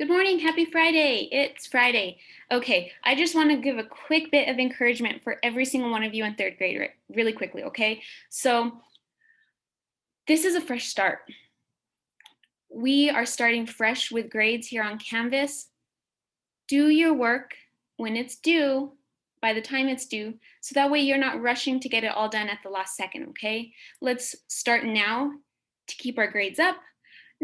Good morning, happy Friday. It's Friday. Okay, I just want to give a quick bit of encouragement for every single one of you in third grade really quickly, okay? So this is a fresh start. We are starting fresh with grades here on Canvas. Do your work when it's due, by the time it's due, so that way you're not rushing to get it all done at the last second, okay? Let's start now to keep our grades up,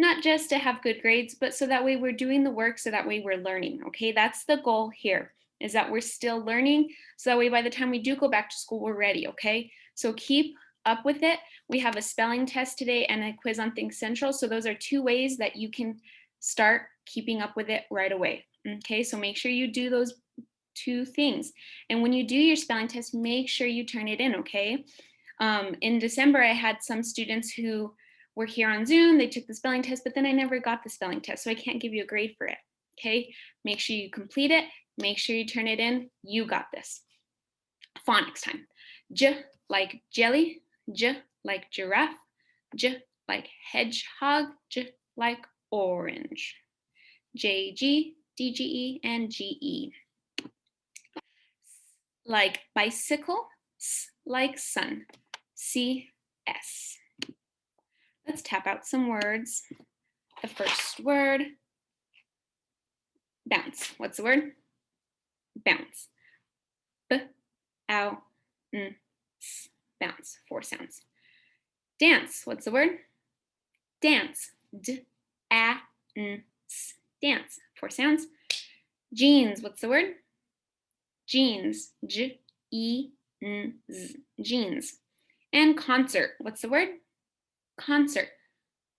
not just to have good grades, but so that way we're doing the work, so that way we're learning, okay? That's the goal here, is that we're still learning, so that way by the time we do go back to school, we're ready, okay? So keep up with it. We have a spelling test today and a quiz on Think Central, so those are two ways that you can start keeping up with it right away, okay? So make sure you do those two things. And when you do your spelling test, make sure you turn it in, okay? In December, I had some students who were here on Zoom, they took the spelling test, but then I never got the spelling test, so I can't give you a grade for it, okay? Make sure you complete it, make sure you turn it in, you got this. Phonics time. J like jelly, J like giraffe, J like hedgehog, J like orange. J, G, D, G, E, and G, E. Like bicycle, S like sun, C, S. Let's tap out some words. The first word, bounce. What's the word? Bounce. B, ow, n, s, bounce. 4 sounds. Dance. What's the word? Dance. D, a, n, s, dance. 4 sounds. Jeans. What's the word? Jeans. J, E, n, z, jeans. And concert. What's the word? Concert.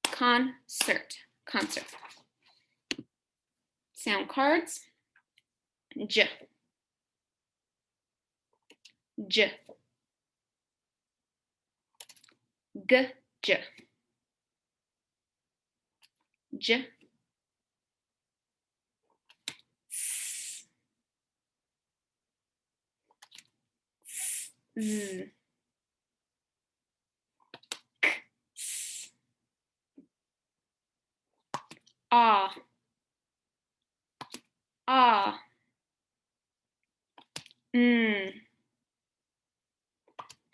Concert. Concert. Sound cards. J. J. G. J. J. S. Z. K. S. Ah. Ah. Mm.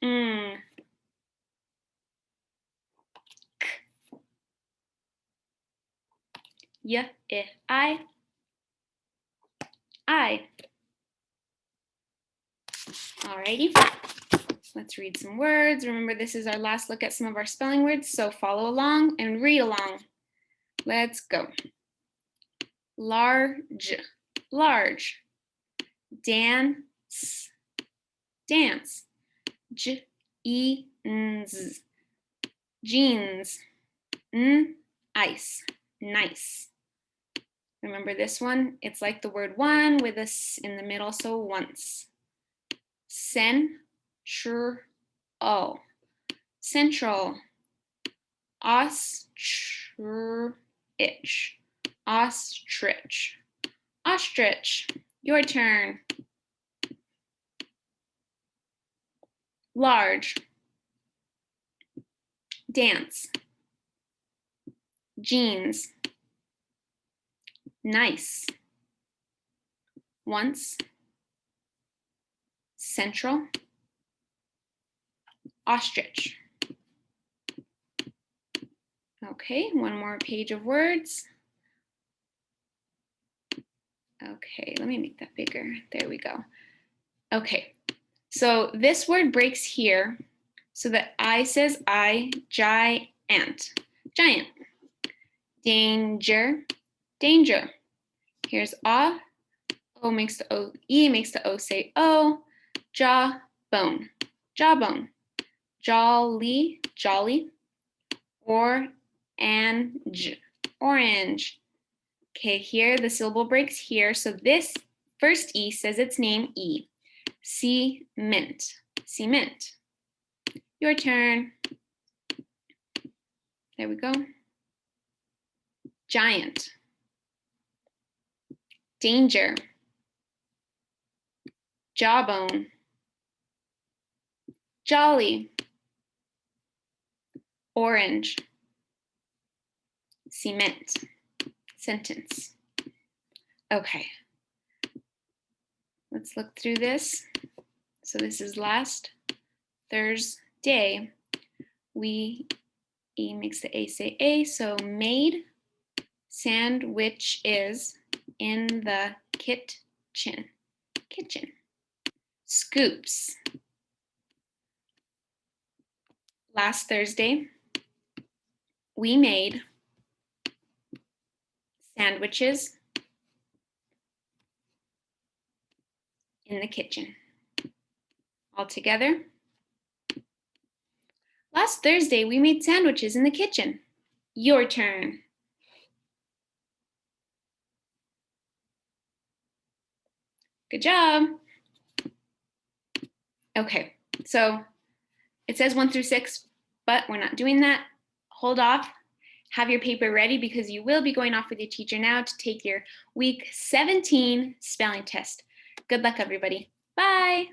Mm. K. Y. I. I. Alrighty. Let's read some words. Remember, this is our last look at some of our spelling words, so follow along and read along. Let's go. Large. Large. Dance. Dance. J, E, N, Z. Jeans. N, ice. Nice. Remember this one? It's like the word one with a S in the middle, so once. Central. Central. Ostrich. Ostrich. Ostrich. Your turn. Large. Dance. Jeans. Nice. Once. Central. Ostrich. Okay, one more page of words. Okay, let me make that bigger. There we go. Okay, so this word breaks here. So the I says I, giant, giant. Danger, danger. Here's O makes the O, E makes the O say O. Jawbone, jawbone. Jolly, jolly. Orange, orange. Okay, here the syllable breaks here. So this first E says its name, E. Cement, cement. Your turn. There we go. Giant. Danger. Jawbone. Jolly. Orange. Cement. Sentence. Okay. Let's look through this. So this is last Thursday. E makes the A say A, so made sandwiches in the kitchen. Scoops. Last Thursday, we made sandwiches in the kitchen. All together. Last Thursday, we made sandwiches in the kitchen. Your turn. Good job. Okay, so it says 1 through 6, but we're not doing that. Hold off. Have your paper ready because you will be going off with your teacher now to take your week 17 spelling test. Good luck, everybody. Bye.